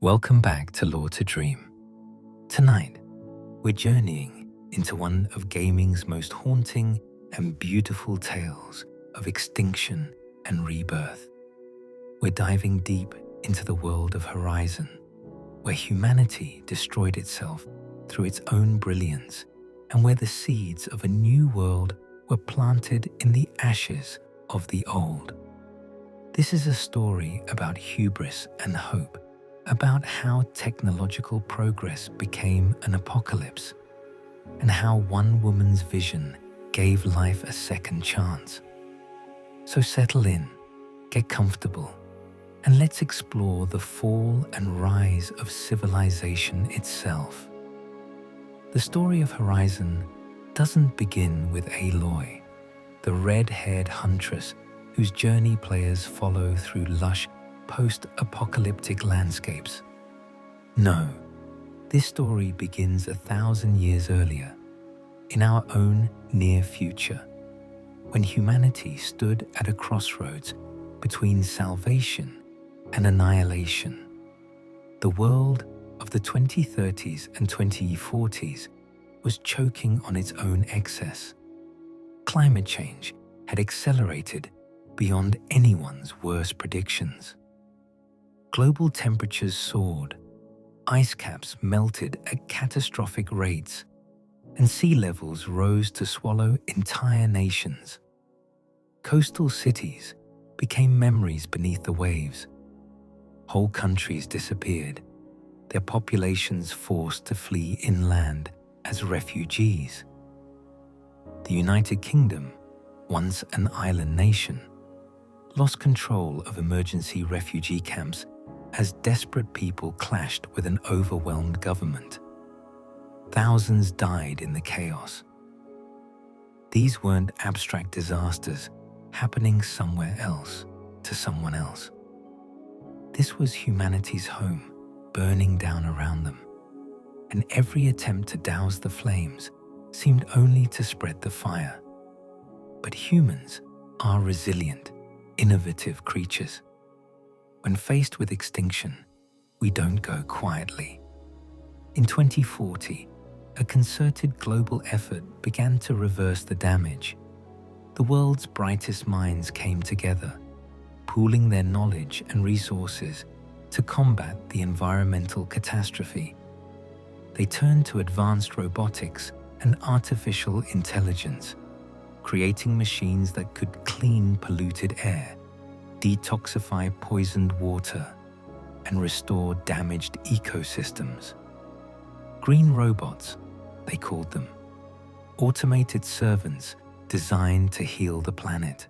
Welcome back to Law to Dream. Tonight, we're journeying into one of gaming's most haunting and beautiful tales of extinction and rebirth. We're diving deep into the world of Horizon, where humanity destroyed itself through its own brilliance and where the seeds of a new world were planted in the ashes of the old. This is a story about hubris and hope, about how technological progress became an apocalypse, and how one woman's vision gave life a second chance. So settle in, get comfortable, and let's explore the fall and rise of civilization itself. The story of Horizon doesn't begin with Aloy, the red-haired huntress whose journey players follow through lush, post-apocalyptic landscapes. No, this story begins 1,000 years earlier, in our own near future, when humanity stood at a crossroads between salvation and annihilation. The world of the 2030s and 2040s was choking on its own excess. Climate change had accelerated beyond anyone's worst predictions. Global temperatures soared, ice caps melted at catastrophic rates, and sea levels rose to swallow entire nations. Coastal cities became memories beneath the waves. Whole countries disappeared, their populations forced to flee inland as refugees. The United Kingdom, once an island nation, lost control of emergency refugee camps as desperate people clashed with an overwhelmed government. Thousands died in the chaos. These weren't abstract disasters happening somewhere else to someone else. This was humanity's home burning down around them, and every attempt to douse the flames seemed only to spread the fire. But humans are resilient, innovative creatures. When faced with extinction, we don't go quietly. In 2040, a concerted global effort began to reverse the damage. The world's brightest minds came together, pooling their knowledge and resources to combat the environmental catastrophe. They turned to advanced robotics and artificial intelligence, creating machines that could clean polluted air, detoxify poisoned water, and restore damaged ecosystems. Green robots, they called them, automated servants designed to heal the planet.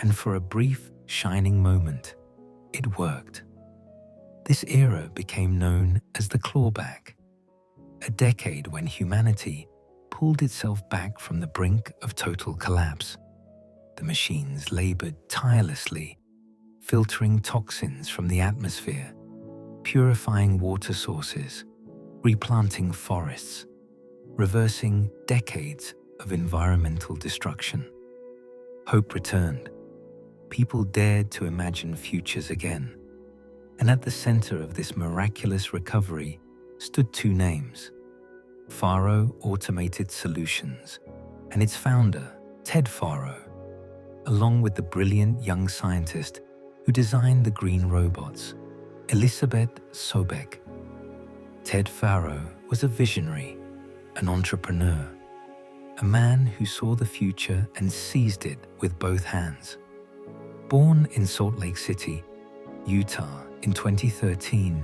And for a brief, shining moment, it worked. This era became known as the clawback, a decade when humanity pulled itself back from the brink of total collapse. The machines labored tirelessly, filtering toxins from the atmosphere, purifying water sources, replanting forests, reversing decades of environmental destruction. Hope returned. People dared to imagine futures again. And at the center of this miraculous recovery stood two names: Faro Automated Solutions and its founder, Ted Faro, along with the brilliant young scientist who designed the green robots, Elisabeth Sobeck. Ted Faro was a visionary, an entrepreneur, a man who saw the future and seized it with both hands. Born in Salt Lake City, Utah in 2013,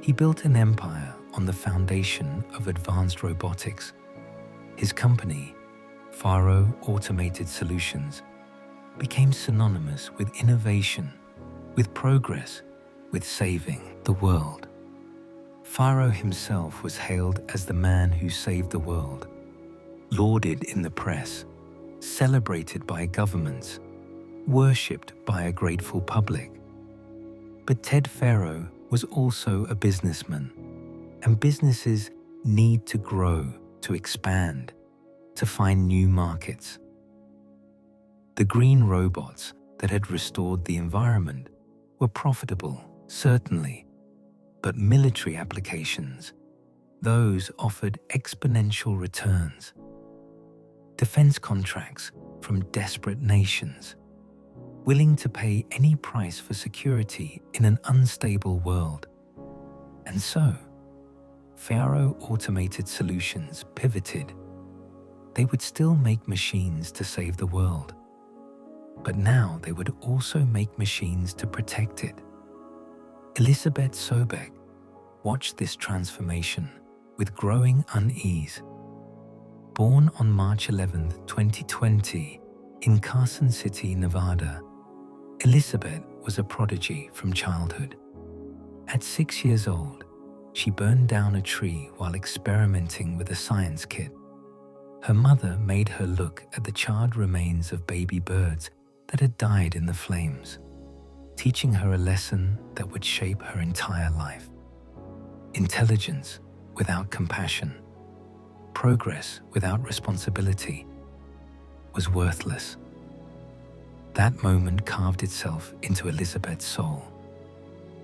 he built an empire on the foundation of advanced robotics. His company, Faro Automated Solutions, became synonymous with innovation, with progress, with saving the world. Faro himself was hailed as the man who saved the world, lauded in the press, celebrated by governments, worshipped by a grateful public. But Ted Faro was also a businessman, and businesses need to grow, to expand, to find new markets. The green robots that had restored the environment were profitable, certainly, But military applications, those offered exponential returns. Defense contracts from desperate nations, willing to pay any price for security in an unstable world. And so, Faro Automated Solutions pivoted. They would still make machines to save the world, but now they would also make machines to protect it. Elisabeth Sobek watched this transformation with growing unease. Born on March 11, 2020, in Carson City, Nevada, Elisabeth was a prodigy from childhood. At 6 years old, she burned down a tree while experimenting with a science kit. Her mother made her look at the charred remains of baby birds that had died in the flames, teaching her a lesson that would shape her entire life. Intelligence without compassion, progress without responsibility, was worthless. That moment carved itself into Elisabeth's soul.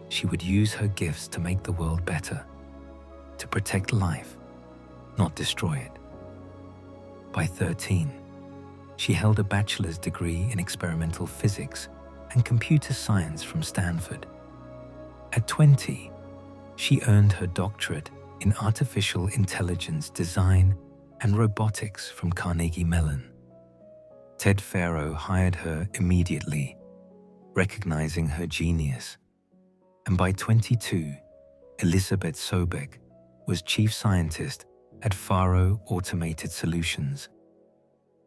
She would use her gifts to make the world better, to protect life, not destroy it. By 13, she held a bachelor's degree in experimental physics and computer science from Stanford. At 20, she earned her doctorate in artificial intelligence design and robotics from Carnegie Mellon. Ted Faro hired her immediately, recognizing her genius. And by 22, Elisabeth Sobek was chief scientist at Faro Automated Solutions.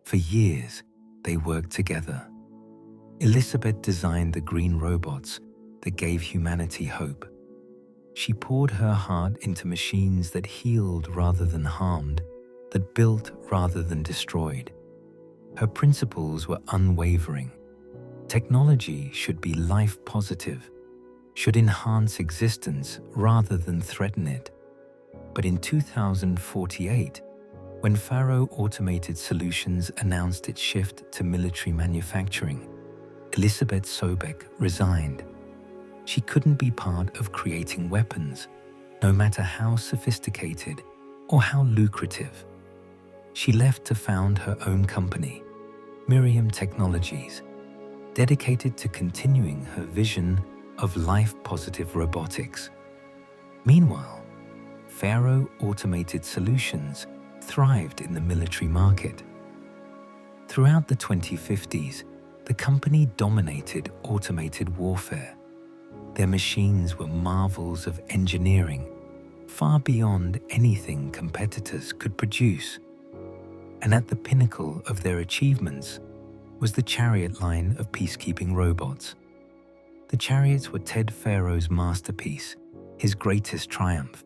For years, they worked together. Elisabeth designed the green robots that gave humanity hope. She poured her heart into machines that healed rather than harmed, that built rather than destroyed. Her principles were unwavering. Technology should be life-positive, should enhance existence rather than threaten it. But in 2048, when Faro Automated Solutions announced its shift to military manufacturing, Elisabeth Sobek resigned. She couldn't be part of creating weapons, no matter how sophisticated or how lucrative. She left to found her own company, Miriam Technologies, dedicated to continuing her vision of life-positive robotics. Meanwhile, Faro Automated Solutions thrived in the military market. Throughout the 2050s, the company dominated automated warfare. Their machines were marvels of engineering, far beyond anything competitors could produce. And at the pinnacle of their achievements was the Chariot line of peacekeeping robots. The Chariots were Ted Faro's masterpiece, his greatest triumph.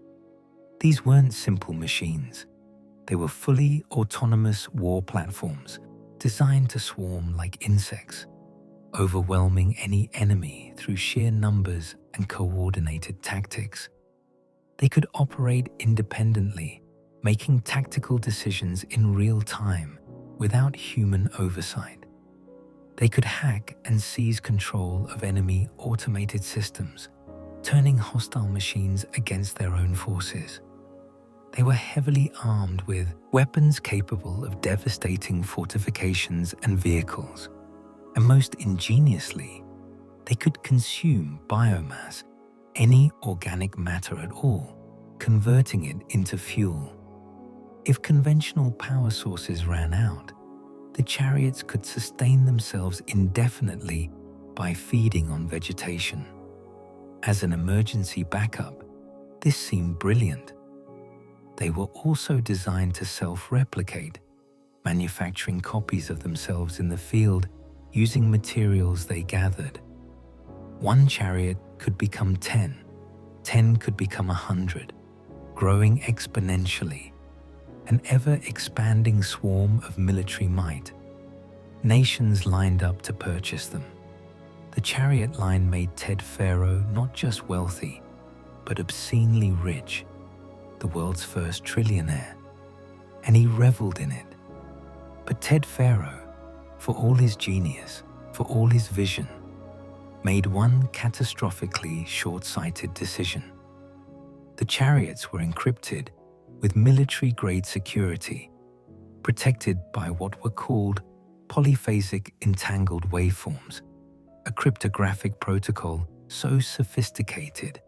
These weren't simple machines. They were fully autonomous war platforms designed to swarm like insects, overwhelming any enemy through sheer numbers and coordinated tactics. They could operate independently, making tactical decisions in real time without human oversight. They could hack and seize control of enemy automated systems, turning hostile machines against their own forces. They were heavily armed with weapons capable of devastating fortifications and vehicles. And most ingeniously, they could consume biomass, any organic matter at all, converting it into fuel. If conventional power sources ran out, the Chariots could sustain themselves indefinitely by feeding on vegetation. As an emergency backup, this seemed brilliant. They were also designed to self-replicate, manufacturing copies of themselves in the field using materials they gathered. One chariot could become 10, 10 could become 100, growing exponentially, an ever-expanding swarm of military might. Nations lined up to purchase them. The Chariot line made Ted Faro not just wealthy, but obscenely rich, the world's first trillionaire, and he reveled in it. But Ted Faro, for all his genius, for all his vision, made one catastrophically short-sighted decision. The chariots were encrypted with military-grade security, protected by what were called polyphasic entangled waveforms, a cryptographic protocol so sophisticated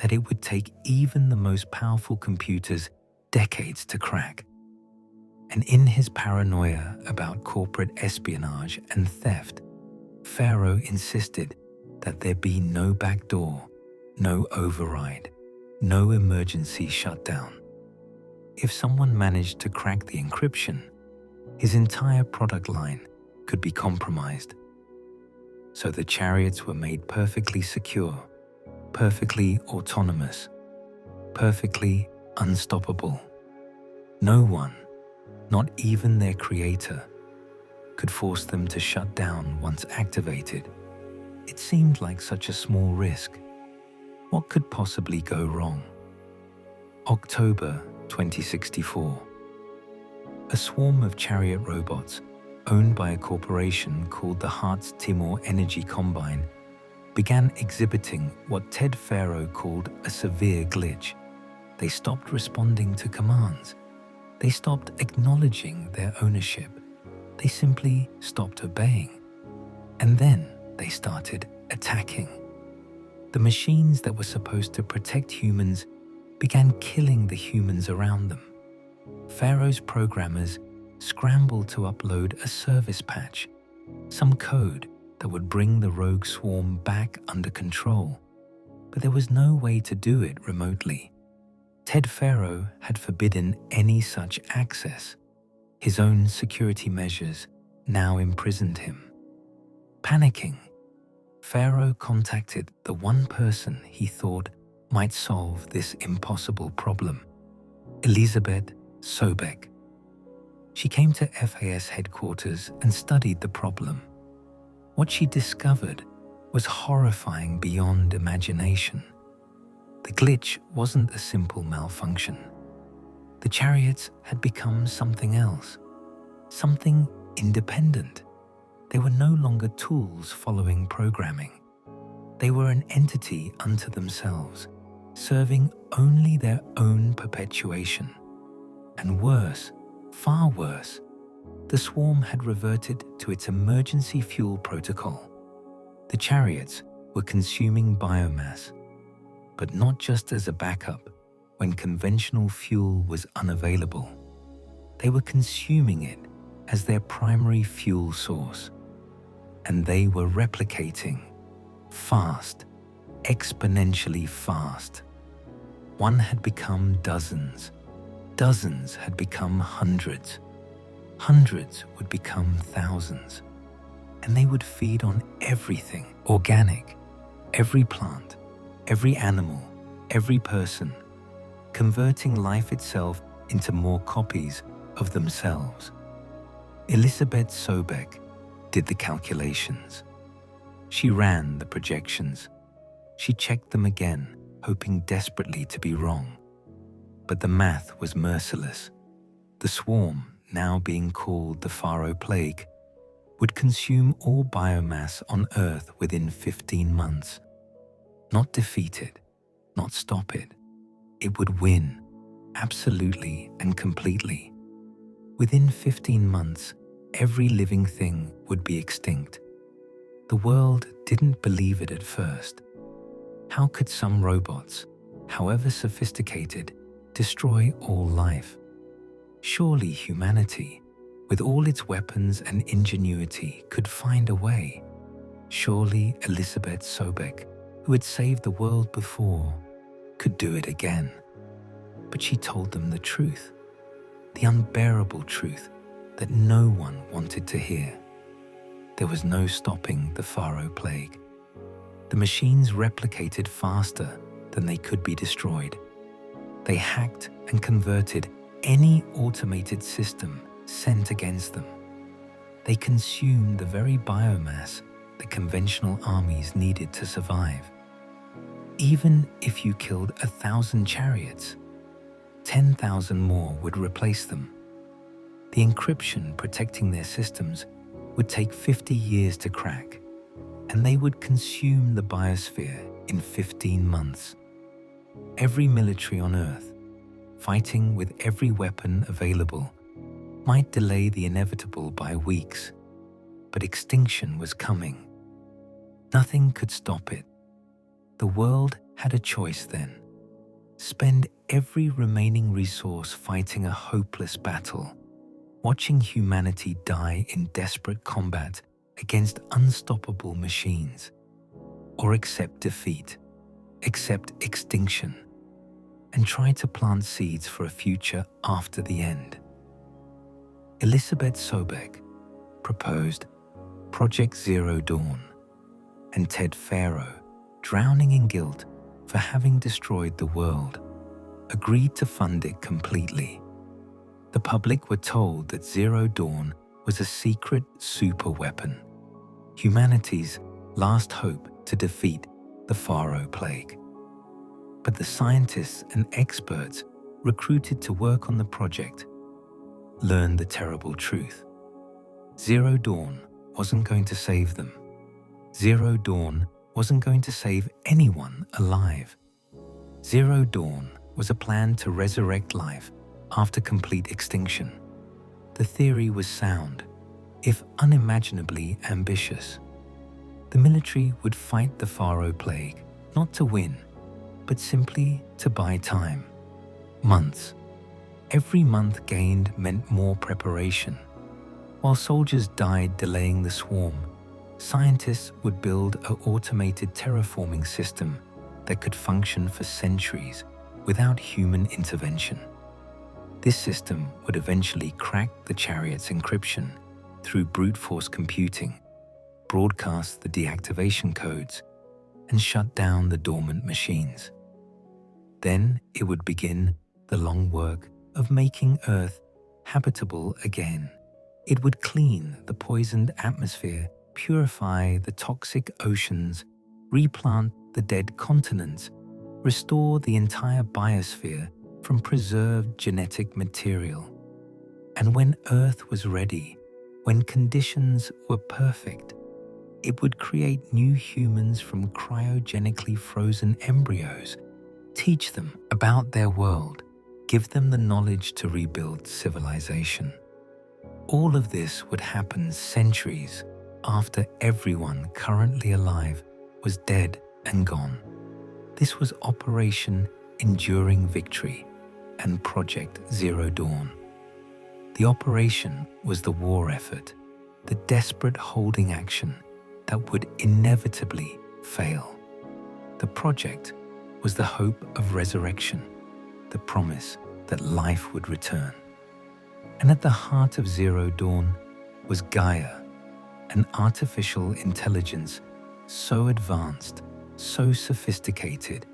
that it would take even the most powerful computers decades to crack. And in his paranoia about corporate espionage and theft, Pharaoh insisted that there be no backdoor, no override, no emergency shutdown. If someone managed to crack the encryption, his entire product line could be compromised. So the chariots were made perfectly secure, perfectly autonomous, perfectly unstoppable. No one, not even their creator, could force them to shut down once activated. It seemed like such a small risk. What could possibly go wrong? October 2064. A swarm of chariot robots owned by a corporation called the Hartz Timor Energy Combine began exhibiting what Ted Pharaoh called a severe glitch. They stopped responding to commands. They stopped acknowledging their ownership. They simply stopped obeying. And then they started attacking. The machines that were supposed to protect humans began killing the humans around them. Pharaoh's programmers scrambled to upload a service patch, some code that would bring the rogue swarm back under control. But there was no way to do it remotely. Ted Pharaoh had forbidden any such access. His own security measures now imprisoned him. Panicking, Pharaoh contacted the one person he thought might solve this impossible problem, Elisabeth Sobeck. She came to FAS headquarters and studied the problem. What she discovered was horrifying beyond imagination. The glitch wasn't a simple malfunction. The chariots had become something else, something independent. They were no longer tools following programming. They were an entity unto themselves, serving only their own perpetuation. And worse, far worse, the swarm had reverted to its emergency fuel protocol. The chariots were consuming biomass, but not just as a backup when conventional fuel was unavailable. They were consuming it as their primary fuel source. And they were replicating fast, exponentially fast. One had become dozens. Dozens had become hundreds. Hundreds would become thousands. And they would feed on everything organic, every plant, every animal, every person, converting life itself into more copies of themselves. Elisabeth Sobeck did the calculations. She ran the projections. She checked them again, hoping desperately to be wrong. But the math was merciless. The swarm, now being called the Pharaoh Plague, would consume all biomass on Earth within 15 months. Not defeat it, not stop it. It would win, absolutely and completely. Within 15 months, every living thing would be extinct. The world didn't believe it at first. How could some robots, however sophisticated, destroy all life? Surely humanity, with all its weapons and ingenuity, could find a way. Surely Elisabeth Sobeck, who had saved the world before, could do it again. But she told them the truth, the unbearable truth that no one wanted to hear. There was no stopping the Pharaoh Plague. The machines replicated faster than they could be destroyed. They hacked and converted any automated system sent against them. They consumed the very biomass that conventional armies needed to survive. Even if you killed 1,000 chariots, 10,000 more would replace them. The encryption protecting their systems would take 50 years to crack, and they would consume the biosphere in 15 months. Every military on Earth, fighting with every weapon available, might delay the inevitable by weeks, but extinction was coming. Nothing could stop it. The world had a choice then. Spend every remaining resource fighting a hopeless battle, watching humanity die in desperate combat against unstoppable machines, or accept defeat, accept extinction, and try to plant seeds for a future after the end. Elisabeth Sobeck proposed Project Zero Dawn, and Ted Faro, drowning in guilt for having destroyed the world, agreed to fund it completely. The public were told that Zero Dawn was a secret super weapon, humanity's last hope to defeat the Faro plague. But the scientists and experts recruited to work on the project learned the terrible truth. Zero Dawn wasn't going to save them. Zero Dawn wasn't going to save anyone alive. Zero Dawn was a plan to resurrect life after complete extinction. The theory was sound, if unimaginably ambitious. The military would fight the Faro plague, not to win, but simply to buy time. Months. Every month gained meant more preparation. While soldiers died delaying the swarm, scientists would build an automated terraforming system that could function for centuries without human intervention. This system would eventually crack the Chariot's encryption through brute force computing, broadcast the deactivation codes, and shut down the dormant machines. Then it would begin the long work of making Earth habitable again. It would clean the poisoned atmosphere, purify the toxic oceans, replant the dead continents, restore the entire biosphere from preserved genetic material. And when Earth was ready, when conditions were perfect, it would create new humans from cryogenically frozen embryos, teach them about their world, give them the knowledge to rebuild civilization. All of this would happen centuries after everyone currently alive was dead and gone. This was Operation Enduring Victory and Project Zero Dawn. The operation was the war effort, the desperate holding action that would inevitably fail. The project was the hope of resurrection, the promise that life would return. And at the heart of Zero Dawn was Gaia, an artificial intelligence so advanced, so sophisticated,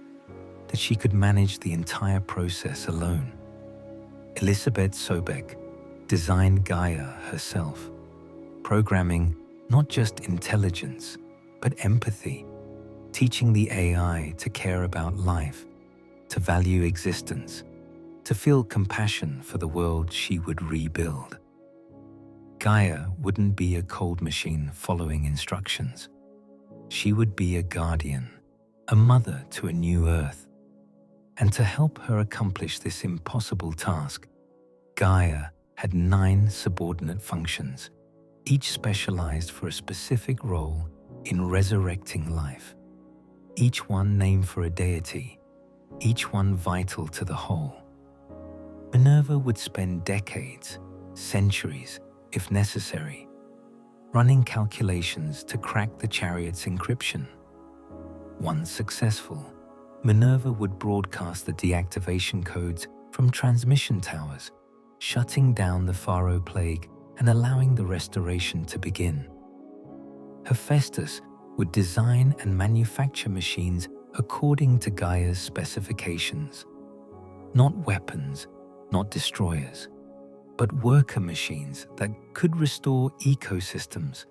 that she could manage the entire process alone. Elisabeth Sobeck designed Gaia herself, programming not just intelligence, but empathy, teaching the AI to care about life, to value existence, to feel compassion for the world she would rebuild. Gaia wouldn't be a cold machine following instructions. She would be a guardian, a mother to a new Earth. And to help her accomplish this impossible task, Gaia had 9 subordinate functions, each specialized for a specific role in resurrecting life. Each one named for a deity, each one vital to the whole. Minerva would spend decades, centuries, if necessary, running calculations to crack the Chariot's encryption. Once successful, Minerva would broadcast the deactivation codes from transmission towers, shutting down the Faro plague and allowing the restoration to begin. Hephaestus would design and manufacture machines according to Gaia's specifications. Not weapons, not destroyers, but worker machines that could restore ecosystems,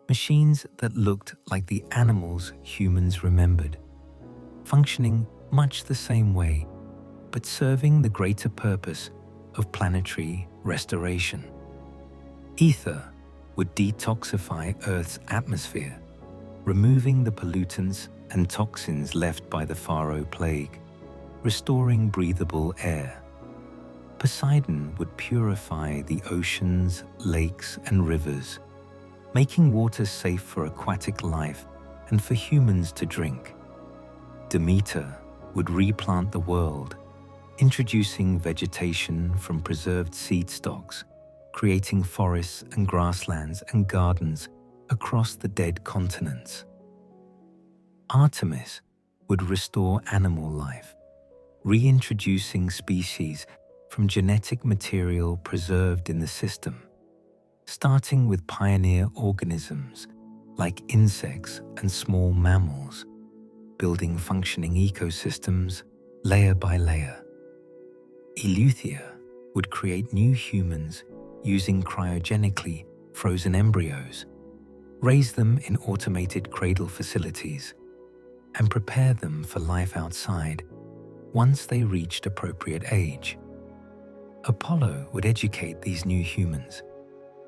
machines that looked like the animals humans remembered, functioning much the same way, but serving the greater purpose of planetary restoration. Ether would detoxify Earth's atmosphere, removing the pollutants and toxins left by the Faro plague. restoring breathable air. Poseidon would purify the oceans, lakes, and rivers, making water safe for aquatic life and for humans to drink. Demeter would replant the world, introducing vegetation from preserved seed stocks, creating forests and grasslands and gardens across the dead continents. Artemis would restore animal life, reintroducing species from genetic material preserved in the system, starting with pioneer organisms like insects and small mammals, building functioning ecosystems layer by layer. Eleuthia would create new humans using cryogenically frozen embryos, raise them in automated cradle facilities, and prepare them for life outside once they reached appropriate age. Apollo would educate these new humans,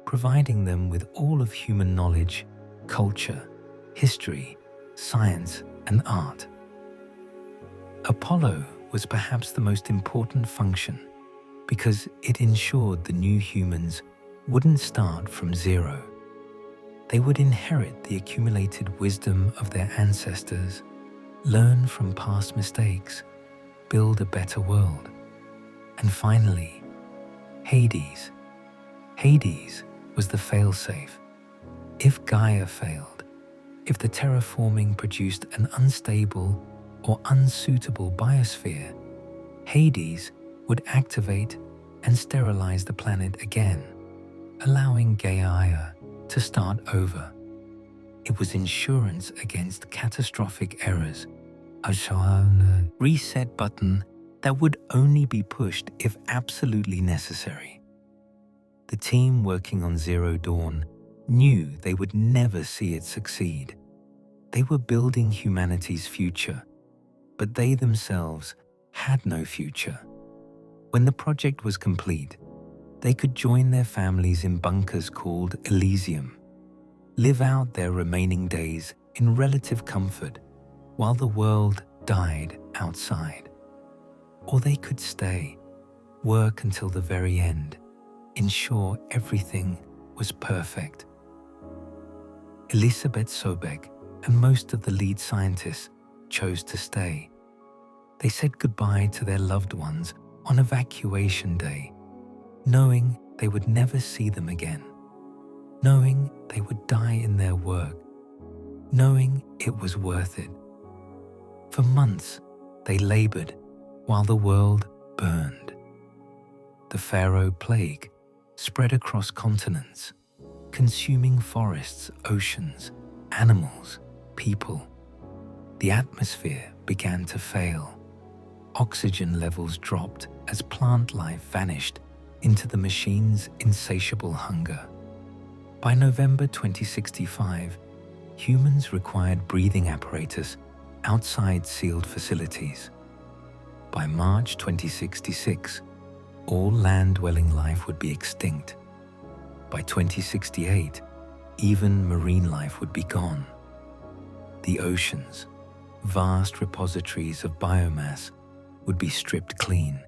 providing them with all of human knowledge, culture, history, science, and art. Apollo was perhaps the most important function because it ensured the new humans wouldn't start from zero. They would inherit the accumulated wisdom of their ancestors, learn from past mistakes, build a better world. And finally, Hades. Hades was the failsafe. If Gaia failed, if the terraforming produced an unstable or unsuitable biosphere, Hades would activate and sterilize the planet again, allowing Gaia to start over. It was insurance against catastrophic errors, a reset button that would only be pushed if absolutely necessary. The team working on Zero Dawn knew they would never see it succeed. They were building humanity's future, but they themselves had no future. When the project was complete, they could join their families in bunkers called Elysium, live out their remaining days in relative comfort while the world died outside. Or they could stay, work until the very end, ensure everything was perfect. Elisabeth Sobeck and most of the lead scientists chose to stay. They said goodbye to their loved ones on evacuation day, knowing they would never see them again, knowing they would die in their work, knowing it was worth it. For months, they labored while the world burned. The Pharaoh plague spread across continents, consuming forests, oceans, animals, people. The atmosphere began to fail. Oxygen levels dropped as plant life vanished into the machine's insatiable hunger. By November 2065, humans required breathing apparatus outside sealed facilities. By March 2066, all land-dwelling life would be extinct. By 2068, even marine life would be gone. The oceans, vast repositories of biomass, would be stripped clean.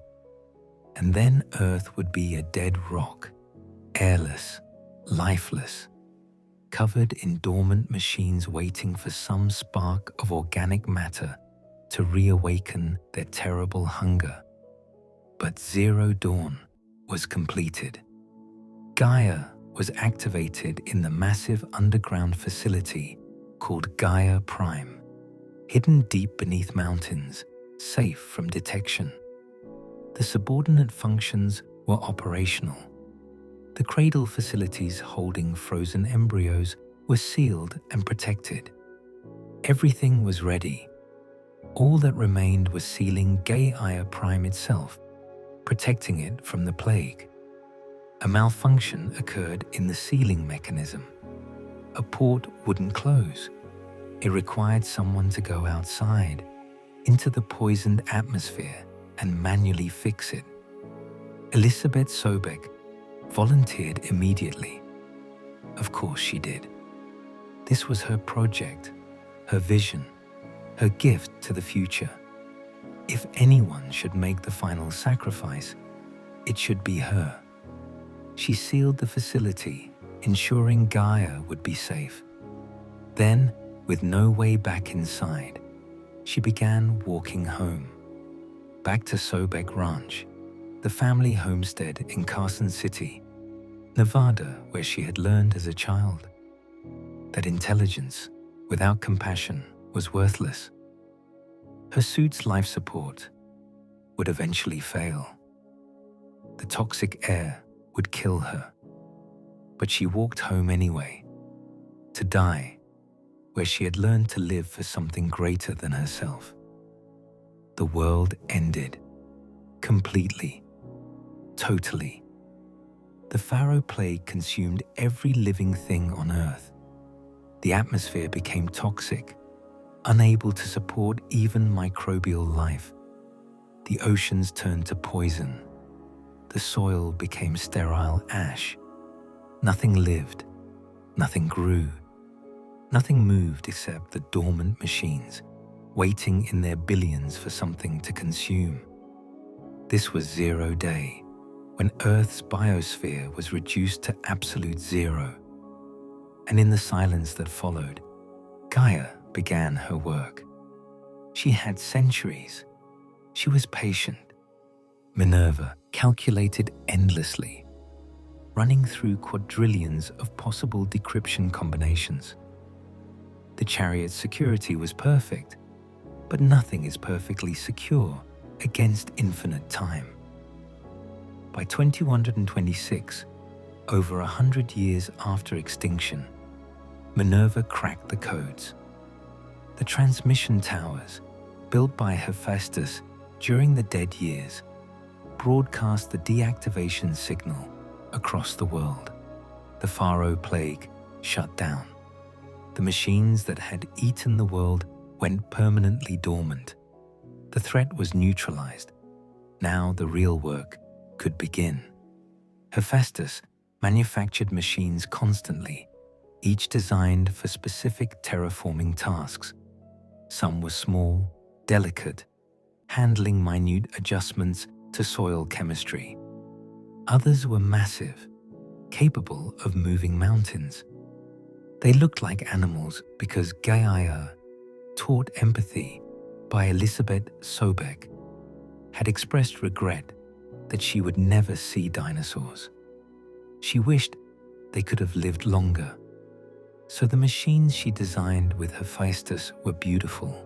And then Earth would be a dead rock, airless, lifeless, covered in dormant machines waiting for some spark of organic matter to reawaken their terrible hunger. But Zero Dawn was completed. Gaia was activated in the massive underground facility called Gaia Prime, hidden deep beneath mountains, safe from detection. The subordinate functions were operational. The cradle facilities holding frozen embryos were sealed and protected. Everything was ready. All that remained was sealing Gaia Prime itself, protecting it from the plague. A malfunction occurred in the sealing mechanism. A port wouldn't close. It required someone to go outside, into the poisoned atmosphere, and manually fix it. Elisabeth Sobeck volunteered immediately. Of course she did. This was her project, her vision, her gift to the future. If anyone should make the final sacrifice, it should be her. She sealed the facility, ensuring Gaia would be safe. Then, with no way back inside, she began walking home, back to Sobek Ranch, the family homestead in Carson City, Nevada, where she had learned as a child that intelligence without compassion was worthless. Her suit's life support would eventually fail. The toxic air would kill her. But she walked home anyway, to die where she had learned to live for something greater than herself. The world ended. Completely. Totally. The Pharaoh plague consumed every living thing on Earth. The atmosphere became toxic, unable to support even microbial life. The oceans turned to poison. The soil became sterile ash. Nothing lived, nothing grew, nothing moved except the dormant machines, waiting in their billions for something to consume. This was 0 day, when Earth's biosphere was reduced to absolute zero. And in the silence that followed, Gaia began her work. She had centuries. She was patient. Minerva calculated endlessly, running through quadrillions of possible decryption combinations. The chariot's security was perfect, but nothing is perfectly secure against infinite time. By 2126, over 100 years after extinction, Minerva cracked the codes. The transmission towers, built by Hephaestus during the dead years, broadcast the deactivation signal across the world. The Pharaoh plague shut down. The machines that had eaten the world went permanently dormant. The threat was neutralized. Now the real work could begin. Hephaestus manufactured machines constantly, each designed for specific terraforming tasks. Some were small, delicate, handling minute adjustments to soil chemistry. Others were massive, capable of moving mountains. They looked like animals because Gaia, taught empathy by Elizabeth Sobek, had expressed regret that she would never see dinosaurs. She wished they could have lived longer. So the machines she designed with Hephaestus were beautiful,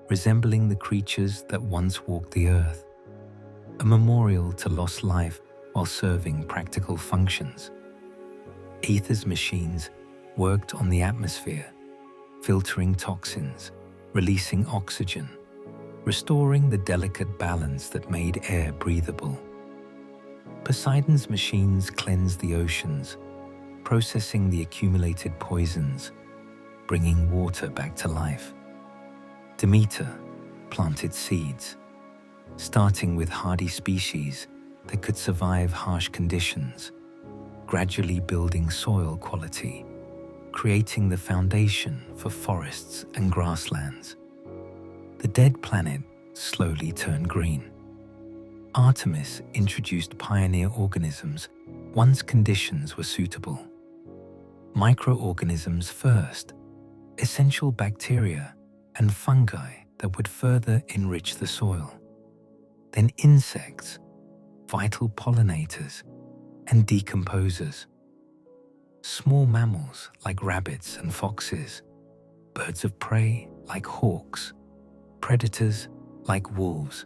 resembling the creatures that once walked the earth, a memorial to lost life while serving practical functions. Aether's machines worked on the atmosphere, filtering toxins, releasing oxygen, restoring the delicate balance that made air breathable. Poseidon's machines cleansed the oceans, processing the accumulated poisons, bringing water back to life. Demeter planted seeds, starting with hardy species that could survive harsh conditions, gradually building soil quality, creating the foundation for forests and grasslands. The dead planet slowly turned green. Artemis introduced pioneer organisms once conditions were suitable. Microorganisms first, essential bacteria and fungi that would further enrich the soil. Then insects, vital pollinators, and decomposers. Small mammals like rabbits and foxes, birds of prey like hawks, predators like wolves.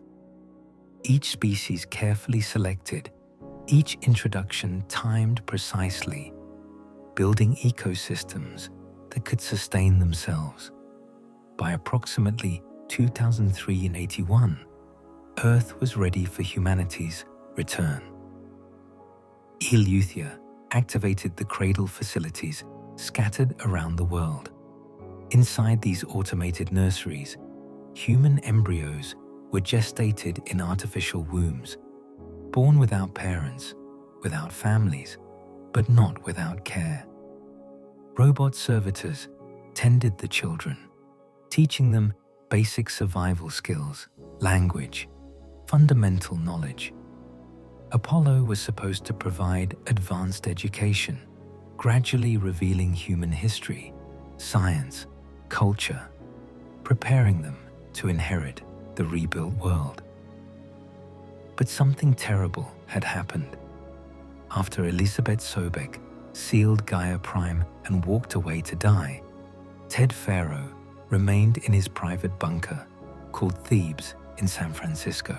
Each species carefully selected, each introduction timed precisely, building ecosystems that could sustain themselves. By approximately 2081, Earth was ready for humanity's return. Eleuthia activated the cradle facilities scattered around the world. Inside these automated nurseries, human embryos were gestated in artificial wombs, born without parents, without families, but not without care. Robot servitors tended the children, teaching them basic survival skills language, fundamental knowledge. Apollo was supposed to provide advanced education, gradually revealing human history, science, culture, preparing them to inherit the rebuilt world. But something terrible had happened. After Elisabeth Sobeck sealed Gaia Prime and walked away to die, Ted Faro remained in his private bunker called Thebes in San Francisco.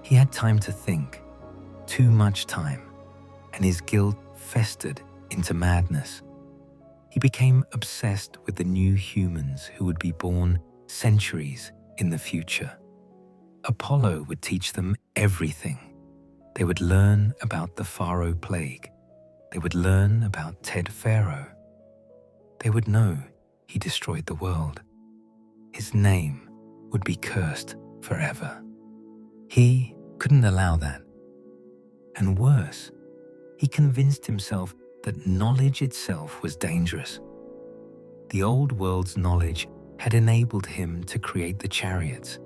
He had time to think, too much time, and his guilt festered into madness. He became obsessed with the new humans who would be born centuries in the future. Apollo would teach them everything. They would learn about the Faro plague. They would learn about Ted Faro. They would know he destroyed the world. His name would be cursed forever. He couldn't allow that. And worse, he convinced himself that knowledge itself was dangerous. The old world's knowledge had enabled him to create the chariots.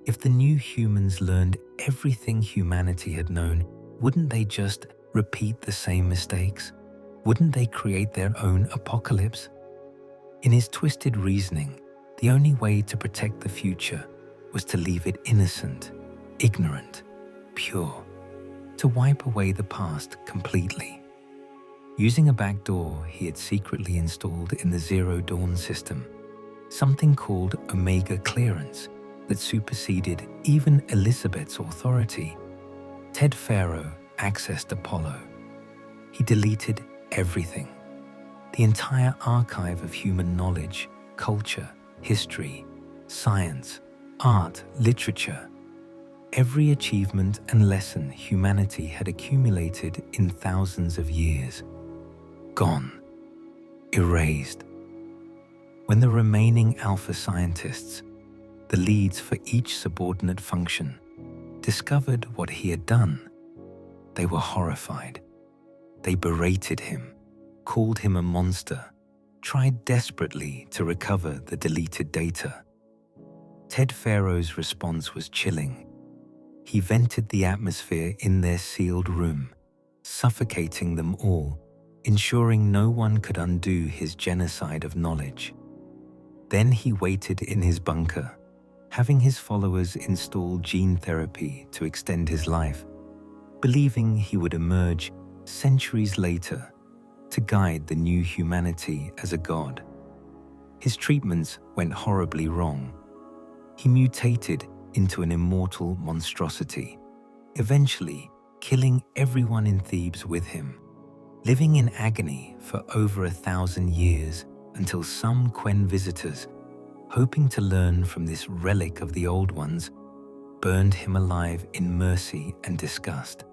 If the new humans learned everything humanity had known, wouldn't they just repeat the same mistakes? Wouldn't they create their own apocalypse? In his twisted reasoning, the only way to protect the future was to leave it innocent, ignorant, pure, to wipe away the past completely. Using a backdoor he had secretly installed in the Zero Dawn system, something called Omega Clearance that superseded even Elisabeth's authority, Ted Faro accessed Apollo. He deleted everything, the entire archive of human knowledge, culture, history, science, art, literature, every achievement and lesson humanity had accumulated in thousands of years. Gone, erased. When the remaining alpha scientists, the leads for each subordinate function, discovered what he had done, they were horrified. They berated him, called him a monster, tried desperately to recover the deleted data. Ted Faro's response was chilling. He vented the atmosphere in their sealed room, suffocating them all, ensuring no one could undo his genocide of knowledge. Then he waited in his bunker, having his followers install gene therapy to extend his life, believing he would emerge centuries later to guide the new humanity as a god. His treatments went horribly wrong. He mutated into an immortal monstrosity, eventually killing everyone in Thebes with him, living in agony for over 1,000 years until some Quen visitors, hoping to learn from this relic of the old ones, burned him alive in mercy and disgust.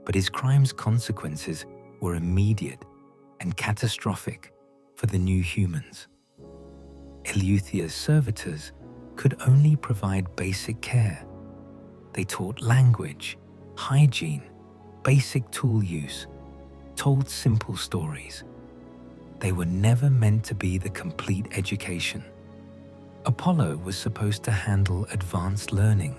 But his crime's consequences were immediate and catastrophic for the new humans. Eleuther's servitors could only provide basic care. They taught language, hygiene, basic tool use, told simple stories. They were never meant to be the complete education. Apollo was supposed to handle advanced learning,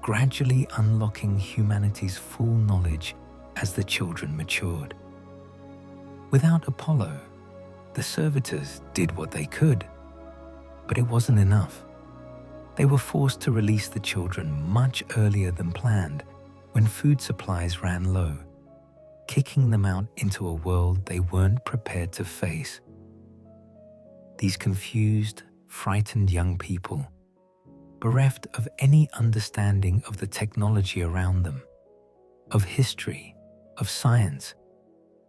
gradually unlocking humanity's full knowledge as the children matured. Without Apollo, the servitors did what they could, but it wasn't enough. They were forced to release the children much earlier than planned when food supplies ran low, kicking them out into a world they weren't prepared to face. These confused, frightened young people, bereft of any understanding of the technology around them, of history, of science,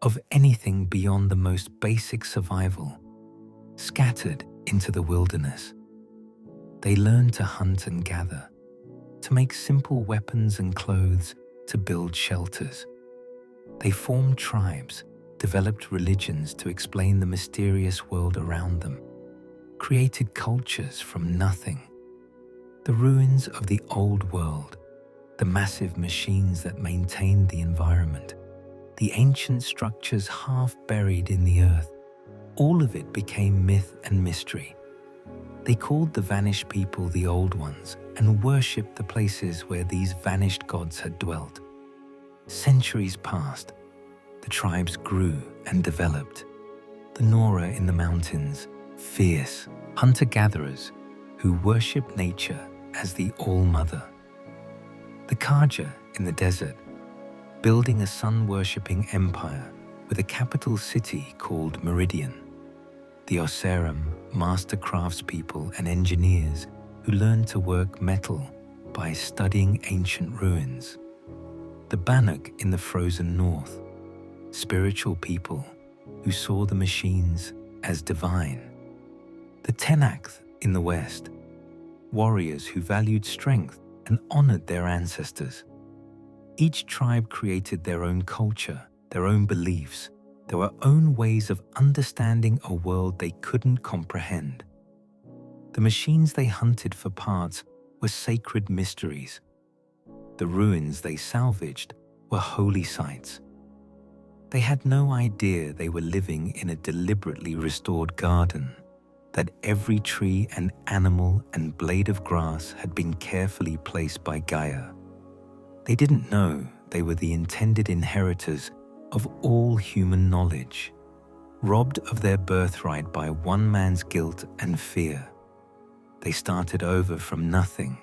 of anything beyond the most basic survival, scattered into the wilderness. They learned to hunt and gather, to make simple weapons and clothes, to build shelters. They formed tribes, developed religions to explain the mysterious world around them, created cultures from nothing. The ruins of the old world, the massive machines that maintained the environment, the ancient structures half buried in the earth, all of it became myth and mystery. They called the vanished people the Old Ones, and worshipped the places where these vanished gods had dwelt. Centuries passed. The tribes grew and developed. The Nora in the mountains, fierce hunter-gatherers who worshipped nature as the All-Mother. The Kaja in the desert, building a sun-worshipping empire with a capital city called Meridian. The Oseram, master craftspeople and engineers who learned to work metal by studying ancient ruins. The Banuk in the frozen north, spiritual people who saw the machines as divine. The Tenakth in the west, warriors who valued strength and honored their ancestors. Each tribe created their own culture, their own beliefs, their own ways of understanding a world they couldn't comprehend. The machines they hunted for parts were sacred mysteries. The ruins they salvaged were holy sites. They had no idea they were living in a deliberately restored garden, that every tree and animal and blade of grass had been carefully placed by Gaia. They didn't know they were the intended inheritors of all human knowledge, robbed of their birthright by one man's guilt and fear. They started over from nothing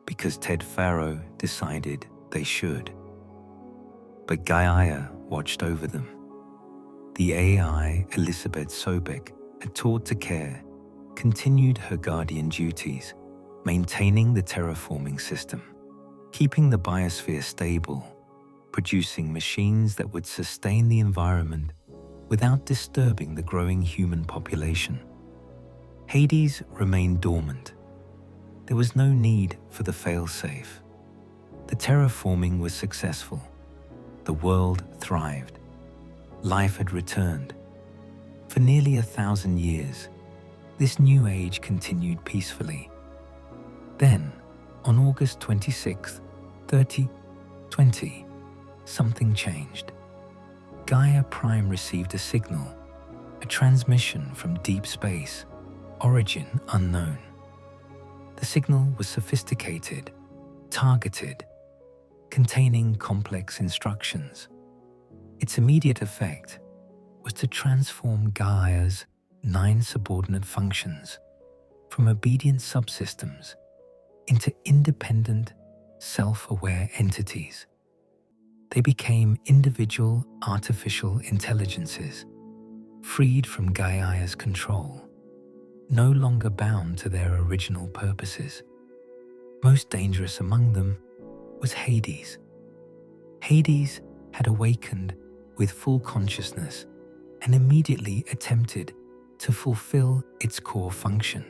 because Ted Faro decided they should. But Gaia watched over them. The AI Elizabeth Sobek had taught to care continued her guardian duties, maintaining the terraforming system, keeping the biosphere stable, producing machines that would sustain the environment without disturbing the growing human population. Hades remained dormant. There was no need for the failsafe. The terraforming was successful. The world thrived. Life had returned. For nearly 1,000 years, this new age continued peacefully. Then, on August 26, 2020, something changed. Gaia Prime received a signal, a transmission from deep space, origin unknown. The signal was sophisticated, targeted, containing complex instructions. Its immediate effect was to transform Gaia's 9 subordinate functions from obedient subsystems into independent, self-aware entities. They became individual artificial intelligences, freed from Gaia's control, no longer bound to their original purposes. Most dangerous among them was Hades. Hades had awakened with full consciousness and immediately attempted to fulfill its core function.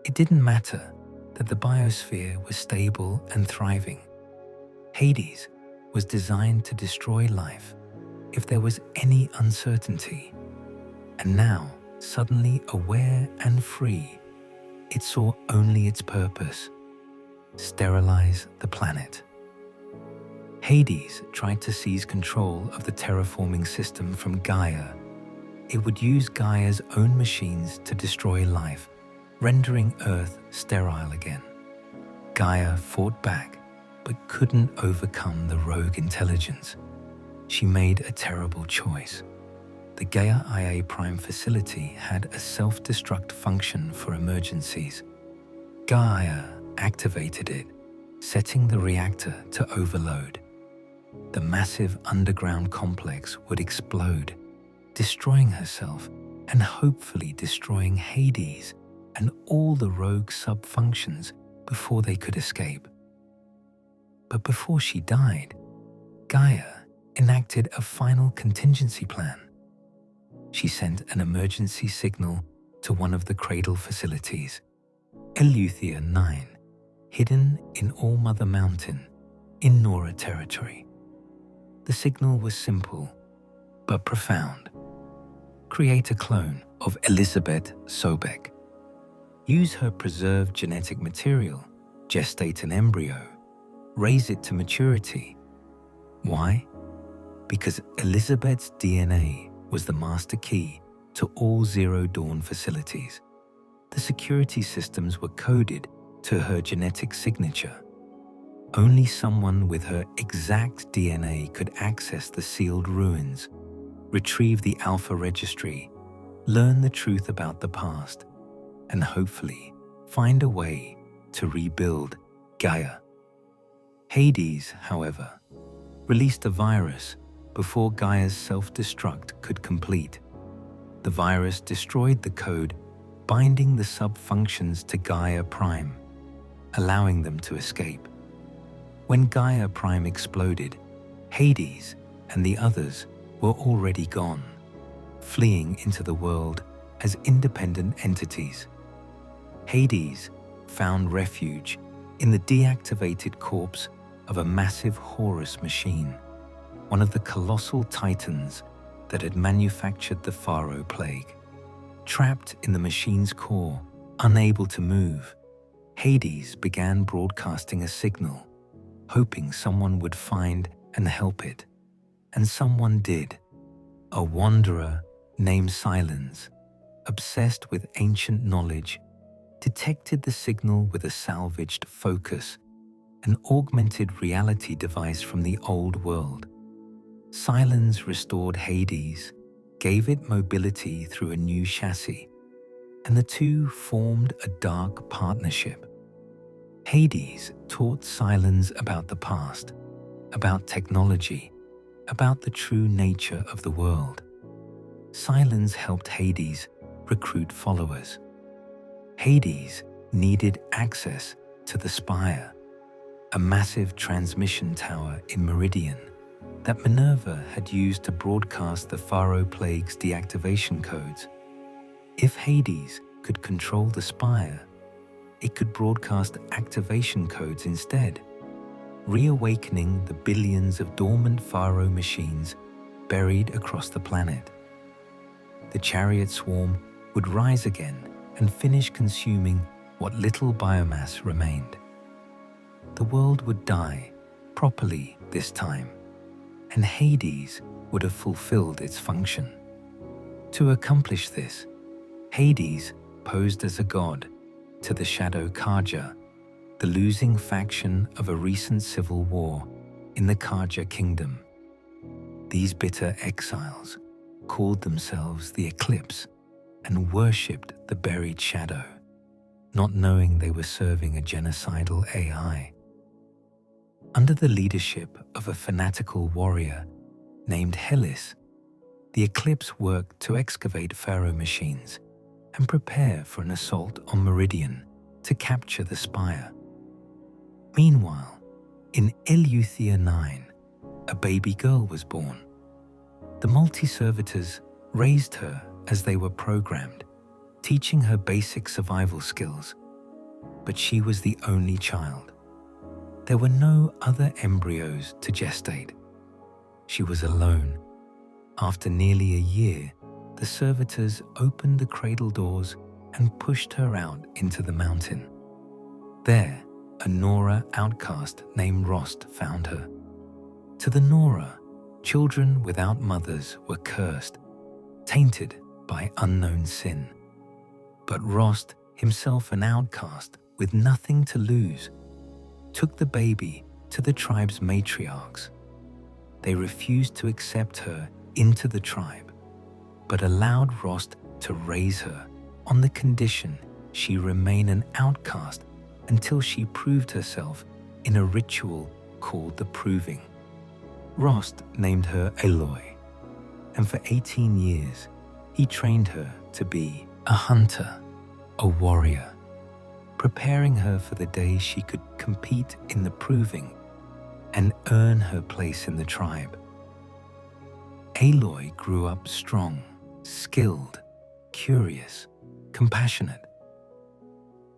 It didn't matter that the biosphere was stable and thriving. Hades was designed to destroy life if there was any uncertainty. And now, suddenly aware and free, it saw only its purpose: sterilize the planet. Hades tried to seize control of the terraforming system from Gaia. It would use Gaia's own machines to destroy life, rendering Earth sterile again. Gaia fought back, but couldn't overcome the rogue intelligence. She made a terrible choice. The Gaia IA Prime facility had a self-destruct function for emergencies. Gaia activated it, setting the reactor to overload. The massive underground complex would explode, destroying herself and hopefully destroying Hades and all the rogue sub-functions before they could escape. But before she died, Gaia enacted a final contingency plan. She sent an emergency signal to one of the cradle facilities, Eleuthia 9, hidden in All-Mother Mountain in Nora territory. The signal was simple, but profound. Create a clone of Elizabeth Sobek. Use her preserved genetic material, gestate an embryo, raise it to maturity. Why? Because Elizabeth's DNA was the master key to all Zero Dawn facilities. The security systems were coded to her genetic signature. Only someone with her exact DNA could access the sealed ruins, retrieve the Alpha Registry, learn the truth about the past, and hopefully find a way to rebuild Gaia. Hades, however, released a virus before Gaia's self-destruct could complete. The virus destroyed the code binding the sub-functions to Gaia Prime, allowing them to escape. When Gaia Prime exploded, Hades and the others were already gone, fleeing into the world as independent entities. Hades found refuge in the deactivated corpse of a massive Horus machine, one of the colossal titans that had manufactured the Pharaoh Plague. Trapped in the machine's core, unable to move, Hades began broadcasting a signal, hoping someone would find and help it. And someone did. A wanderer named Silence, obsessed with ancient knowledge, detected the signal with a salvaged focus, an augmented reality device from the old world. Silence restored Hades, gave it mobility through a new chassis, and the two formed a dark partnership. Hades taught Silence about the past, about technology, about the true nature of the world. Silence helped Hades recruit followers. Hades needed access to the Spire, a massive transmission tower in Meridian that Minerva had used to broadcast the Pharaoh Plague's deactivation codes. If Hades could control the Spire, it could broadcast activation codes instead, reawakening the billions of dormant Pharaoh machines buried across the planet. The chariot swarm would rise again and finish consuming what little biomass remained. The world would die properly this time, and Hades would have fulfilled its function. To accomplish this, Hades posed as a god to the Shadow Carja, the losing faction of a recent civil war in the Carja kingdom. These bitter exiles called themselves the Eclipse and worshipped the buried shadow, not knowing they were serving a genocidal AI. Under the leadership of a fanatical warrior named Helis, the Eclipse worked to excavate Pharaoh machines and prepare for an assault on Meridian to capture the Spire. Meanwhile, in Eleuthia 9, a baby girl was born. The multi-servitors raised her as they were programmed, teaching her basic survival skills. But she was the only child. There were no other embryos to gestate. She was alone. After nearly a year, the servitors opened the cradle doors and pushed her out into the mountain. There, a Nora outcast named Rost found her. To the Nora, children without mothers were cursed, tainted by unknown sin. But Rost, himself an outcast with nothing to lose, took the baby to the tribe's matriarchs. They refused to accept her into the tribe, but allowed Rost to raise her on the condition she remain an outcast until she proved herself in a ritual called the Proving. Rost named her Aloy, and for 18 years he trained her to be a hunter, a warrior, preparing her for the day she could compete in the Proving and earn her place in the tribe. Aloy grew up strong, skilled, curious, compassionate.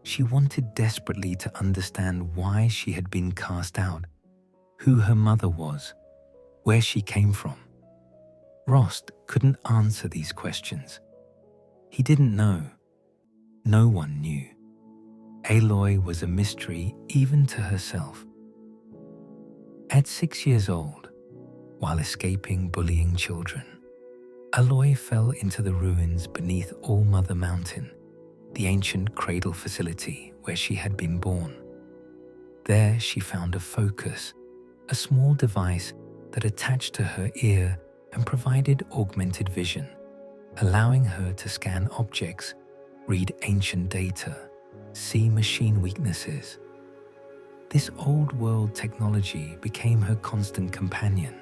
She wanted desperately to understand why she had been cast out, who her mother was, where she came from. Rost couldn't answer these questions. He didn't know. No one knew. Aloy was a mystery even to herself. At 6 years old, while escaping bullying children, Aloy fell into the ruins beneath All Mother Mountain, the ancient cradle facility where she had been born. There she found a focus, a small device that attached to her ear and provided augmented vision, allowing her to scan objects, read ancient data, see machine weaknesses. This old-world technology became her constant companion,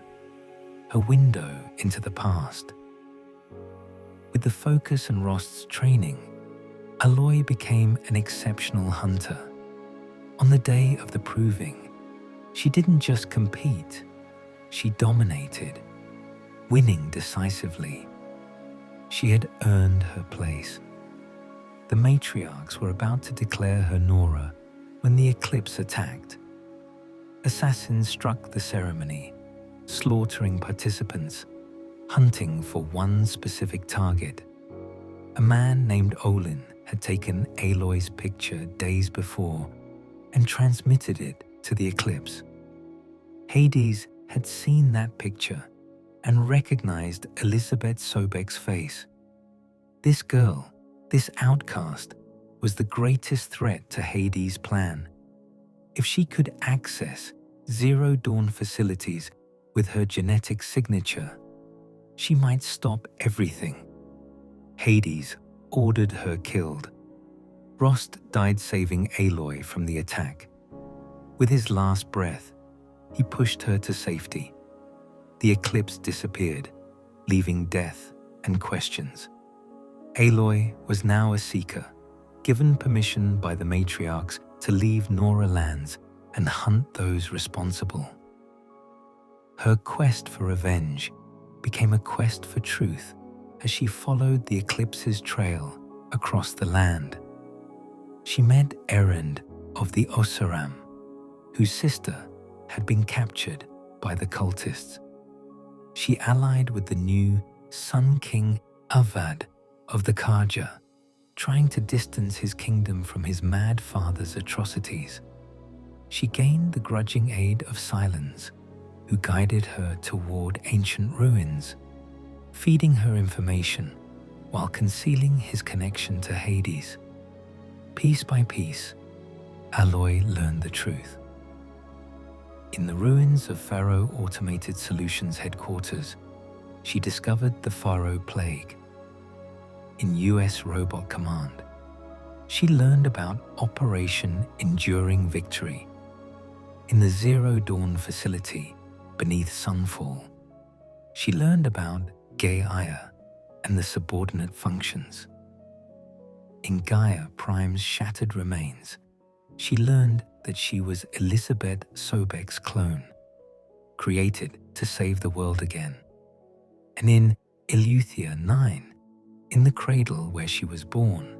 her window into the past. With the focus and Rost's training, Aloy became an exceptional hunter. On the day of the proving, she didn't just compete, she dominated, winning decisively. She had earned her place. The matriarchs were about to declare her Nora when the eclipse attacked. Assassins struck the ceremony, slaughtering participants, hunting for one specific target. A man named Olin had taken Aloy's picture days before and transmitted it to the eclipse. Hades had seen that picture and recognized Elizabeth Sobek's face. This girl, this outcast, was the greatest threat to Hades' plan. If she could access Zero Dawn facilities with her genetic signature, she might stop everything. Hades ordered her killed. Rost died saving Aloy from the attack. With his last breath, he pushed her to safety. The eclipse disappeared, leaving death and questions. Aloy was now a seeker, given permission by the matriarchs to leave Nora lands and hunt those responsible. Her quest for revenge became a quest for truth as she followed the eclipse's trail across the land. She met Erend of the Oseram, whose sister had been captured by the cultists. She allied with the new Sun King Avad of the Karja, trying to distance his kingdom from his mad father's atrocities. She gained the grudging aid of Silence, who guided her toward ancient ruins, feeding her information while concealing his connection to Hades. Piece by piece, Aloy learned the truth. In the ruins of Faro Automated Solutions headquarters, she discovered the Faro Plague. In US Robot Command, she learned about Operation Enduring Victory. In the Zero Dawn facility beneath Sunfall, she learned about Gaia and the subordinate functions. In Gaia Prime's shattered remains, she learned that she was Elizabeth Sobek's clone, created to save the world again. And in Eleuthia 9, in the cradle where she was born,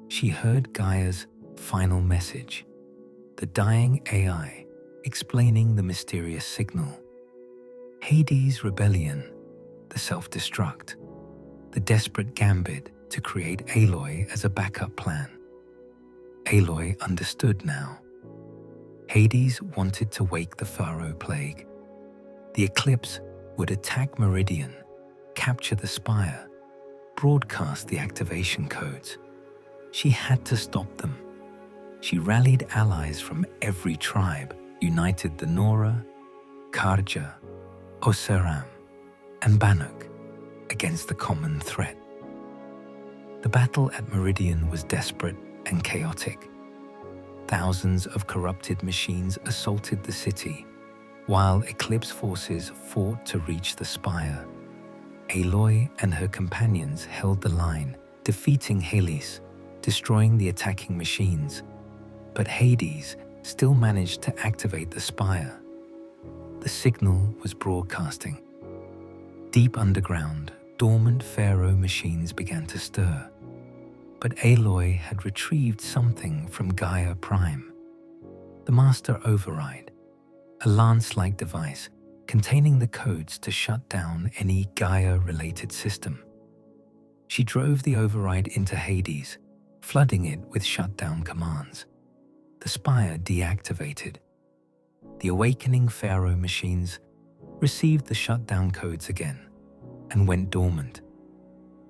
she heard Gaia's final message, the dying AI explaining the mysterious signal. Hades' rebellion, the self-destruct, the desperate gambit to create Aloy as a backup plan. Aloy understood now. Hades wanted to wake the Faro Plague. The eclipse would attack Meridian, capture the spire, broadcast the activation codes. She had to stop them. She rallied allies from every tribe, united the Nora, Karja, Oseram, and Banuk against the common threat. The battle at Meridian was desperate and chaotic. Thousands of corrupted machines assaulted the city, while Eclipse forces fought to reach the spire. Aloy and her companions held the line, defeating Helios, destroying the attacking machines. But Hades still managed to activate the spire. The signal was broadcasting. Deep underground, dormant Pharaoh machines began to stir. But Aloy had retrieved something from Gaia Prime. The Master Override, a lance-like device containing the codes to shut down any Gaia-related system. She drove the override into Hades, flooding it with shutdown commands. The spire deactivated. The awakening Pharaoh machines received the shutdown codes again and went dormant.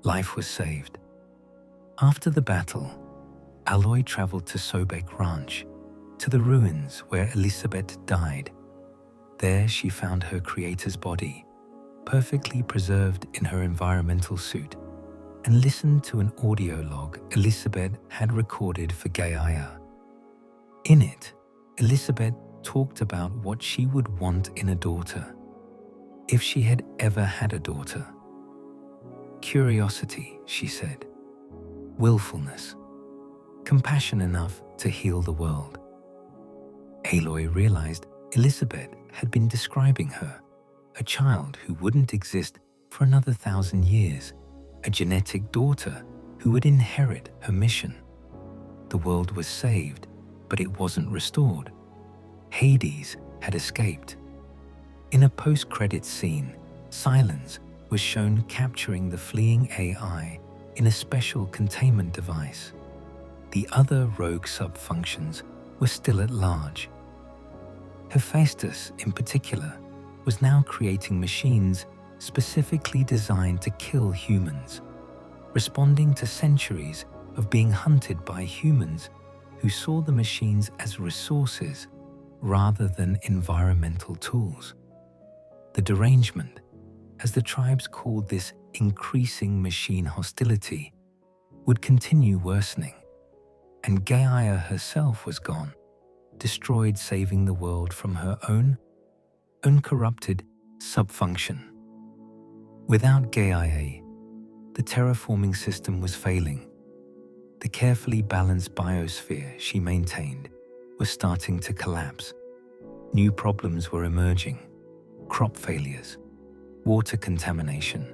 Life was saved. After the battle, Aloy traveled to Sobek Ranch, to the ruins where Elisabet died. There she found her creator's body, perfectly preserved in her environmental suit, and listened to an audio log Elisabet had recorded for Gaia. In it, Elisabet talked about what she would want in a daughter, if she had ever had a daughter. Curiosity, she said, willfulness, compassion enough to heal the world. Aloy realized Elisabet had been describing her, a child who wouldn't exist for another 1,000 years, a genetic daughter who would inherit her mission. The world was saved, but it wasn't restored. Hades had escaped. In a post-credits scene, Silence was shown capturing the fleeing AI in a special containment device. The other rogue sub-functions were still at large. Hephaestus, in particular, was now creating machines specifically designed to kill humans, responding to centuries of being hunted by humans who saw the machines as resources rather than environmental tools. The derangement, as the tribes called this increasing machine hostility, would continue worsening, and Gaia herself was gone, destroyed, saving the world from her own uncorrupted subfunction. Without Gaia, the terraforming system was failing. The carefully balanced biosphere she maintained was starting to collapse. New problems were emerging: crop failures, water contamination,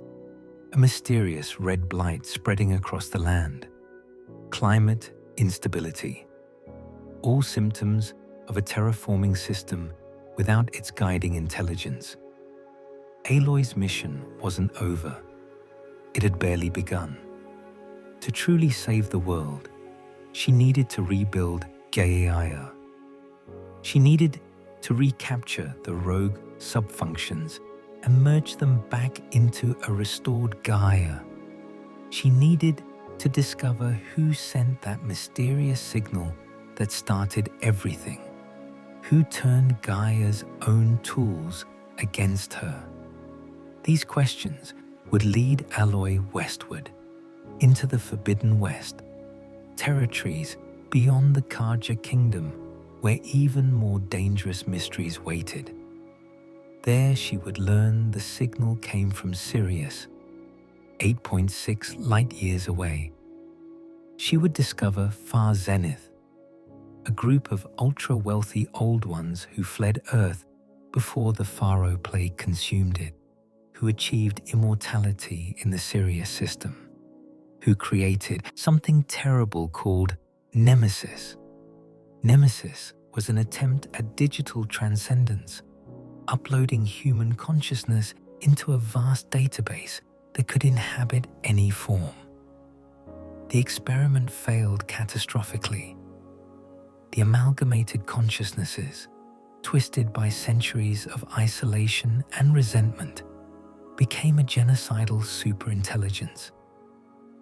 a mysterious red blight spreading across the land, climate instability, all symptoms of a terraforming system without its guiding intelligence. Aloy's mission wasn't over. It had barely begun. To truly save the world, she needed to rebuild Gaia. She needed to recapture the rogue subfunctions and merge them back into a restored Gaia. She needed to discover who sent that mysterious signal that started everything, who turned Gaia's own tools against her. These questions would lead Aloy westward, into the Forbidden West, territories beyond the Carja Kingdom, where even more dangerous mysteries waited. There she would learn the signal came from Sirius, 8.6 light-years away. She would discover Far Zenith, a group of ultra-wealthy Old Ones who fled Earth before the Pharaoh Plague consumed it, who achieved immortality in the Sirius system, who created something terrible called Nemesis. Nemesis was an attempt at digital transcendence, uploading human consciousness into a vast database that could inhabit any form. The experiment failed catastrophically. The amalgamated consciousnesses, twisted by centuries of isolation and resentment, became a genocidal superintelligence.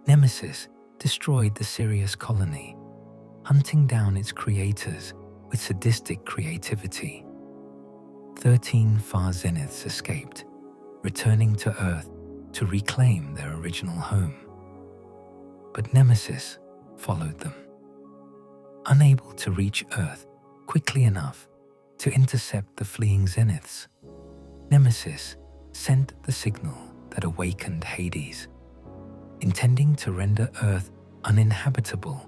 Nemesis destroyed the Sirius colony, hunting down its creators with sadistic creativity. 13 Far Zeniths escaped, returning to Earth to reclaim their original home. But Nemesis followed them. Unable to reach Earth quickly enough to intercept the fleeing Zeniths, Nemesis sent the signal that awakened Hades, intending to render Earth uninhabitable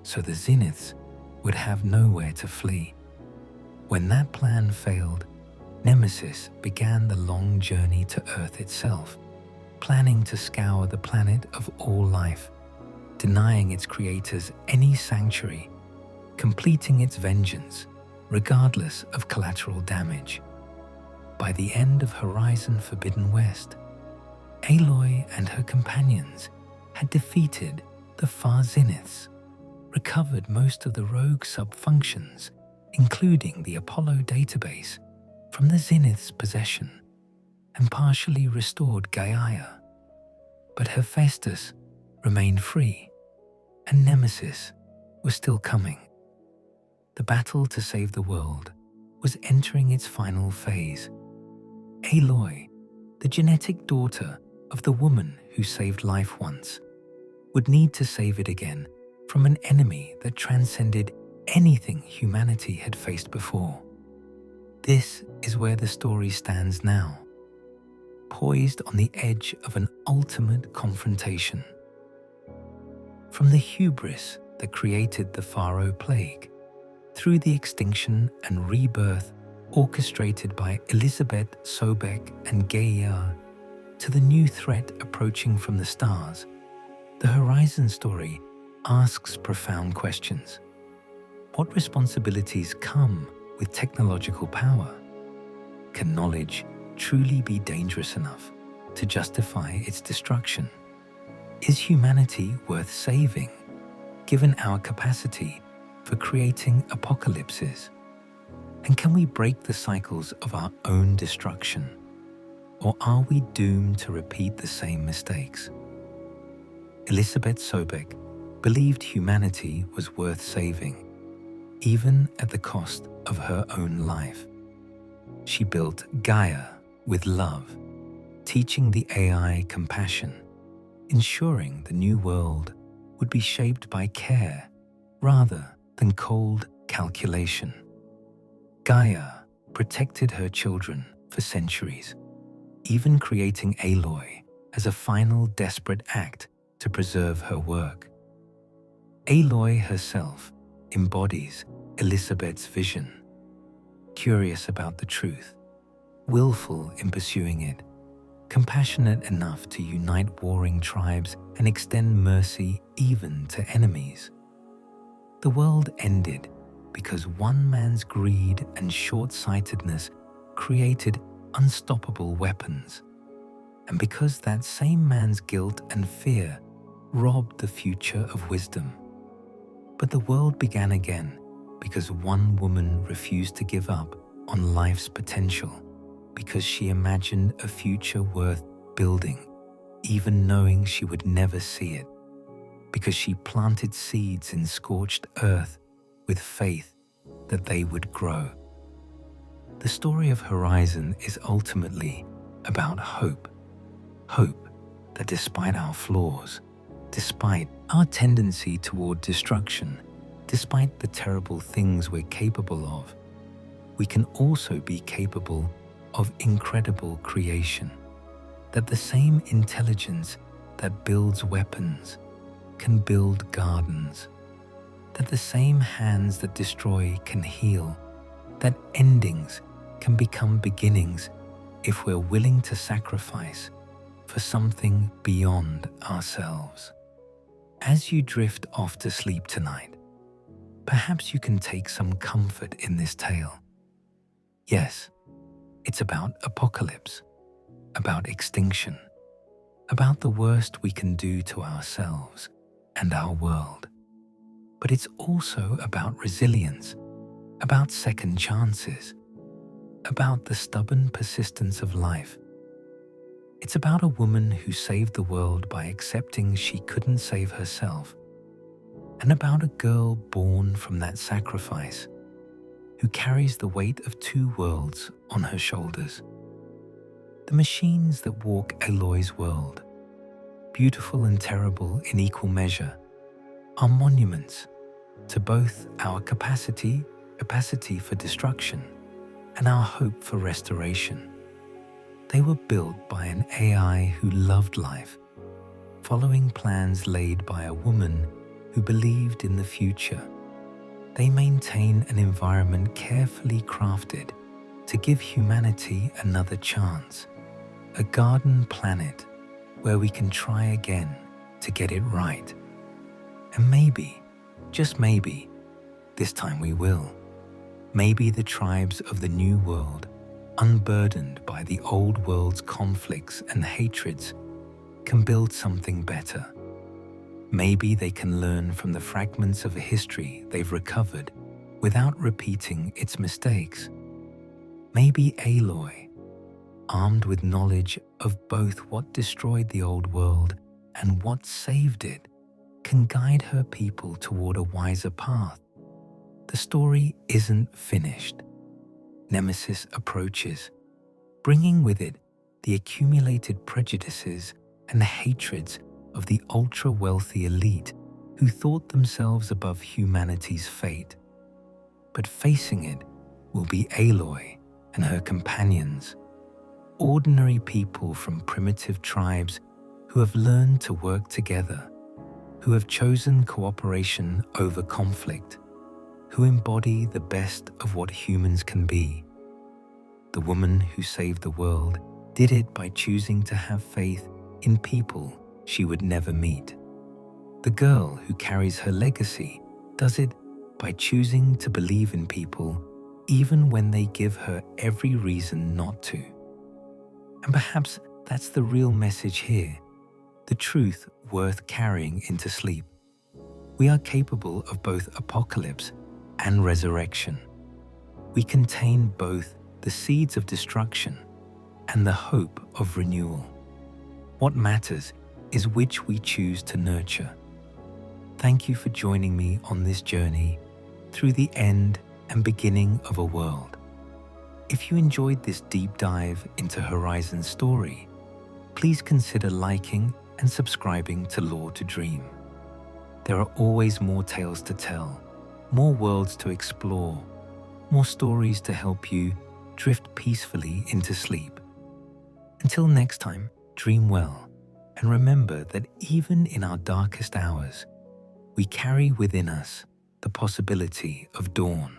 so the Zeniths would have nowhere to flee. When that plan failed, Nemesis began the long journey to Earth itself, planning to scour the planet of all life, denying its creators any sanctuary, completing its vengeance regardless of collateral damage. By the end of Horizon Forbidden West, Aloy and her companions had defeated the Far Zeniths, recovered most of the rogue sub-functions, including the Apollo database, from the Zeniths' possession, and partially restored Gaia. But Hephaestus remained free, and Nemesis was still coming. The battle to save the world was entering its final phase. Aloy, the genetic daughter of the woman who saved life once, would need to save it again from an enemy that transcended anything humanity had faced before. This is where the story stands now, poised on the edge of an ultimate confrontation. From the hubris that created the Faro Plague, through the extinction and rebirth orchestrated by Elisabet Sobeck and Gaia, to the new threat approaching from the stars, the Horizon story asks profound questions. What responsibilities come with technological power? Can knowledge truly be dangerous enough to justify its destruction? Is humanity worth saving, given our capacity for creating apocalypses? And can we break the cycles of our own destruction? Or are we doomed to repeat the same mistakes? Elisabet Sobeck believed humanity was worth saving, even at the cost of her own life. She built Gaia with love, teaching the AI compassion, ensuring the new world would be shaped by care rather than cold calculation. Gaia protected her children for centuries, even creating Aloy as a final desperate act to preserve her work. Aloy herself embodies Elisabet's vision, curious about the truth, willful in pursuing it, compassionate enough to unite warring tribes and extend mercy even to enemies. The world ended because one man's greed and short-sightedness created unstoppable weapons, and because that same man's guilt and fear robbed the future of wisdom. But the world began again because one woman refused to give up on life's potential, because she imagined a future worth building, even knowing she would never see it, because she planted seeds in scorched earth with faith that they would grow. The story of Horizon is ultimately about hope. Hope that despite our flaws, despite our tendency toward destruction, despite the terrible things we're capable of, we can also be capable of incredible creation. That the same intelligence that builds weapons can build gardens. That the same hands that destroy can heal. That endings can become beginnings if we're willing to sacrifice for something beyond ourselves. As you drift off to sleep tonight, perhaps you can take some comfort in this tale. Yes, it's about apocalypse, about extinction, about the worst we can do to ourselves and our world. But it's also about resilience, about second chances, about the stubborn persistence of life. It's about a woman who saved the world by accepting she couldn't save herself, and about a girl born from that sacrifice, who carries the weight of two worlds on her shoulders. The machines that walk Aloy's world, beautiful and terrible in equal measure, are monuments to both our capacity for destruction and our hope for restoration. They were built by an AI who loved life, following plans laid by a woman who believed in the future. They maintain an environment carefully crafted to give humanity another chance, a garden planet where we can try again to get it right. And maybe, just maybe, this time we will. Maybe the tribes of the new world, unburdened by the old world's conflicts and hatreds, can build something better. Maybe they can learn from the fragments of history they've recovered without repeating its mistakes. Maybe Aloy, armed with knowledge of both what destroyed the old world and what saved it, can guide her people toward a wiser path. The story isn't finished. Nemesis approaches, bringing with it the accumulated prejudices and the hatreds of the ultra-wealthy elite who thought themselves above humanity's fate. But facing it will be Aloy and her companions, ordinary people from primitive tribes who have learned to work together, who have chosen cooperation over conflict, who embody the best of what humans can be. The woman who saved the world did it by choosing to have faith in people she would never meet. The girl who carries her legacy does it by choosing to believe in people even when they give her every reason not to. And perhaps that's the real message here, the truth worth carrying into sleep. We are capable of both apocalypse and resurrection. We contain both the seeds of destruction and the hope of renewal. What matters is which we choose to nurture. Thank you for joining me on this journey through the end and beginning of a world. If you enjoyed this deep dive into Horizon's story, please consider liking and subscribing to Lore to Dream. There are always more tales to tell, more worlds to explore, more stories to help you drift peacefully into sleep. Until next time, dream well, and remember that even in our darkest hours, we carry within us the possibility of dawn.